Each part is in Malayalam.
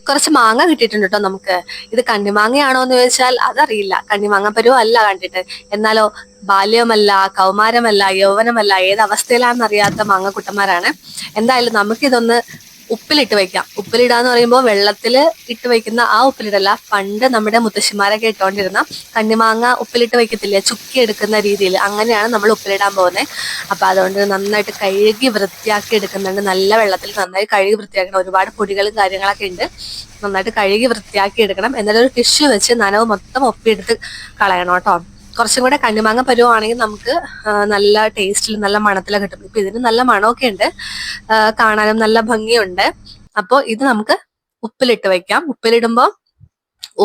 കുറച്ച് മാങ്ങ കിട്ടിയിട്ടുണ്ട് കേട്ടോ നമുക്ക്. ഇത് കണ്ണിമാങ്ങയാണോ എന്ന് ചോദിച്ചാൽ അതറിയില്ല. കണ്ണിമാങ്ങ പരുവം അല്ല കണ്ടിട്ട്. എന്നാലോ ബാല്യമല്ല, കൗമാരമല്ല, യൗവനമല്ല, ഏത് അവസ്ഥയിലാണെന്നറിയാത്ത മാങ്ങക്കുട്ടന്മാരാണ്. എന്തായാലും നമുക്കിതൊന്ന് ഉപ്പിലിട്ട് വെക്കാം. ഉപ്പിലിടാന്ന് പറയുമ്പോൾ വെള്ളത്തിൽ ഇട്ട് വെക്കുന്ന ആ ഉപ്പിലിടല്ല, പണ്ട് നമ്മുടെ മുത്തശ്ശിമാരൊക്കെ ഇട്ടോണ്ടിരുന്ന കണ്ണിമാങ്ങ ഉപ്പിലിട്ട് വെക്കത്തില്ലേ, ചുക്കി എടുക്കുന്ന രീതിയിൽ, അങ്ങനെയാണ് നമ്മൾ ഉപ്പിലിടാൻ പോകുന്നത്. അപ്പൊ അതുകൊണ്ട് നന്നായിട്ട് കഴുകി വൃത്തിയാക്കി എടുക്കുന്നുണ്ട്. നല്ല വെള്ളത്തിൽ നന്നായി കഴുകി വൃത്തിയാക്കണം. ഒരുപാട് പൊടികളും കാര്യങ്ങളൊക്കെ ഉണ്ട്. നന്നായിട്ട് കഴുകി വൃത്തിയാക്കി എടുക്കണം. എന്നിട്ട് ഒരു ടിഷ്യൂ വെച്ച് നനവ് മൊത്തം ഒപ്പിയെടുത്ത് കളയണം കേട്ടോ. കുറച്ചും കൂടെ കണ്ണിമാങ്ങ പരുവാണെങ്കിൽ നമുക്ക് നല്ല ടേസ്റ്റിൽ നല്ല മണത്തിലൊക്കെ കിട്ടും. ഇപ്പൊ ഇതിന് നല്ല മണമൊക്കെ ഉണ്ട്, കാണാനും നല്ല ഭംഗിയുണ്ട്. അപ്പോൾ ഇത് നമുക്ക് ഉപ്പിലിട്ട് വെക്കാം. ഉപ്പിലിടുമ്പോൾ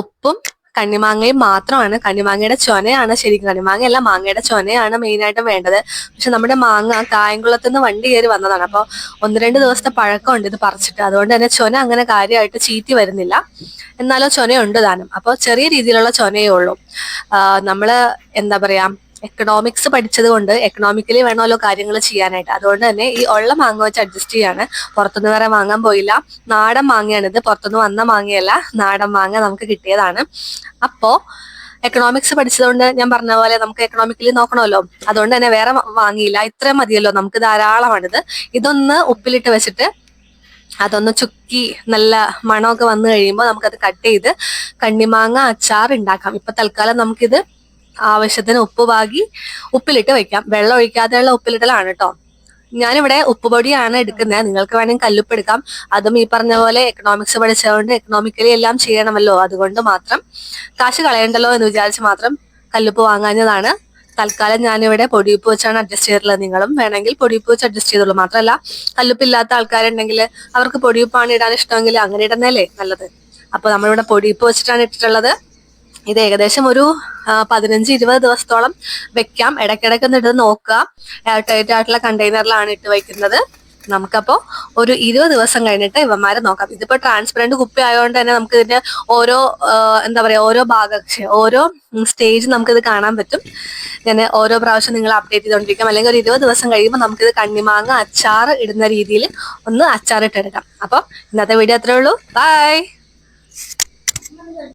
ഉപ്പും കണ്ണിമാങ്ങയും മാത്രമാണ്. കണ്ണിമാങ്ങയുടെ ചൊനയാണ് ശരിക്കും, കണ്ണിമാങ്ങയല്ല മാങ്ങയുടെ ചൊനയാണ് മെയിനായിട്ടും വേണ്ടത്. പക്ഷെ നമ്മുടെ മാങ്ങ കായംകുളത്ത് നിന്ന് വണ്ടി കയറി വന്നതാണ്. അപ്പോൾ 1-2 ദിവസത്തെ പഴക്കമുണ്ട് ഇത് പറിച്ചിട്ട്. അതുകൊണ്ട് തന്നെ ചൊന അങ്ങനെ കാര്യമായിട്ട് ചീറ്റി വരുന്നില്ല. എന്നാലോ ചൊനയുണ്ട് താനും. അപ്പോൾ ചെറിയ രീതിയിലുള്ള ചൊനയേ ഉള്ളൂ. നമ്മള് എന്താ പറയാ, എക്കണോമിക്സ് പഠിച്ചത് കൊണ്ട് എക്കണോമിക്കലി വേണമല്ലോ കാര്യങ്ങൾ ചെയ്യാനായിട്ട്. അതുകൊണ്ട് തന്നെ ഈ ഉള്ള മാങ്ങ വെച്ച് അഡ്ജസ്റ്റ് ചെയ്യാണ്. പുറത്തുനിന്ന് വേറെ വാങ്ങാൻ പോയില്ല. നാടൻ മാങ്ങയാണിത്, പുറത്തുനിന്ന് വന്ന മാങ്ങയല്ല, നാടൻ മാങ്ങ നമുക്ക് കിട്ടിയതാണ്. അപ്പോ എക്കണോമിക്സ് പഠിച്ചതുകൊണ്ട് ഞാൻ പറഞ്ഞ പോലെ നമുക്ക് എക്കണോമിക്കലി നോക്കണമല്ലോ. അതുകൊണ്ട് തന്നെ വേറെ വാങ്ങിയില്ല. ഇത്രയും മതിയല്ലോ, നമുക്ക് ധാരാളമാണിത്. ഇതൊന്ന് ഉപ്പിലിട്ട് വെച്ചിട്ട് അതൊന്ന് ചുക്കി നല്ല മണമൊക്കെ വന്നു കഴിയുമ്പോൾ നമുക്കത് കട്ട് ചെയ്ത് കണ്ണിമാങ്ങ അച്ചാർ ഉണ്ടാക്കാം. ഇപ്പൊ തൽക്കാലം നമുക്കിത് ആവശ്യത്തിന് ഉപ്പ് പാകി ഉപ്പിലിട്ട് വെക്കാം. വെള്ളം ഒഴിക്കാതെയുള്ള ഉപ്പിലിടലാണ് കേട്ടോ. ഞാനിവിടെ ഉപ്പുപൊടിയാണ് എടുക്കുന്നത്. നിങ്ങൾക്ക് വേണമെങ്കിൽ കല്ലുപ്പ് എടുക്കാം. അതും ഈ പറഞ്ഞ പോലെ എക്കണോമിക്സ് പഠിച്ചതുകൊണ്ട് എക്കണോമിക്കലി എല്ലാം ചെയ്യണമല്ലോ, അതുകൊണ്ട് മാത്രം കാശ് കളയണ്ടല്ലോ എന്ന് വിചാരിച്ച് മാത്രം കല്ലുപ്പ് വാങ്ങാഞ്ഞതാണ്. തൽക്കാലം ഞാനിവിടെ പൊടിയുപ്പ് വെച്ചാണ് അഡ്ജസ്റ്റ് ചെയ്തിട്ടുള്ളത്. നിങ്ങളും വേണമെങ്കിൽ പൊടിയുപ്പ് വെച്ച് അഡ്ജസ്റ്റ് ചെയ്തോളൂ. മാത്രമല്ല കല്ലുപ്പില്ലാത്ത ആൾക്കാരുണ്ടെങ്കിൽ അവർക്ക് പൊടിയുപ്പാണ് ഇടാൻ ഇഷ്ടമെങ്കിൽ അങ്ങനെ ഇടുന്നല്ലേ നല്ലത്. അപ്പൊ നമ്മളിവിടെ പൊടിയുപ്പ് വെച്ചിട്ടാണ് ഇട്ടിട്ടുള്ളത്. ഇത് ഏകദേശം ഒരു 15-20 ദിവസത്തോളം വെക്കാം. ഇടയ്ക്കിടയ്ക്ക് ഒന്ന് ഇട്ട് നോക്കുക. എയർ ടൈറ്റ് ആയിട്ടുള്ള കണ്ടെയ്നറിലാണ് ഇട്ട് വയ്ക്കുന്നത്. നമുക്കപ്പോ ഒരു 20 ദിവസം കഴിഞ്ഞിട്ട് ഇവന്മാരെ നോക്കാം. ഇതിപ്പോ ട്രാൻസ്പെറന്റ് കുപ്പി ആയതുകൊണ്ട് തന്നെ നമുക്ക് ഇതിന്റെ ഓരോ എന്താ പറയാ, ഓരോ സ്റ്റേജ് നമുക്കിത് കാണാൻ പറ്റും. ഞാൻ ഓരോ പ്രാവശ്യം നിങ്ങൾ അപ്ഡേറ്റ് ചെയ്തുകൊണ്ടിരിക്കാം. അല്ലെങ്കിൽ ഒരു 20 ദിവസം കഴിയുമ്പോൾ നമുക്കിത് കണ്ണിമാങ്ങ അച്ചാർ ഇടുന്ന രീതിയിൽ ഒന്ന് അച്ചാറിട്ടെടുക്കാം. അപ്പൊ ഇന്നത്തെ വീഡിയോ അത്രേ ഉള്ളൂ. ബൈ.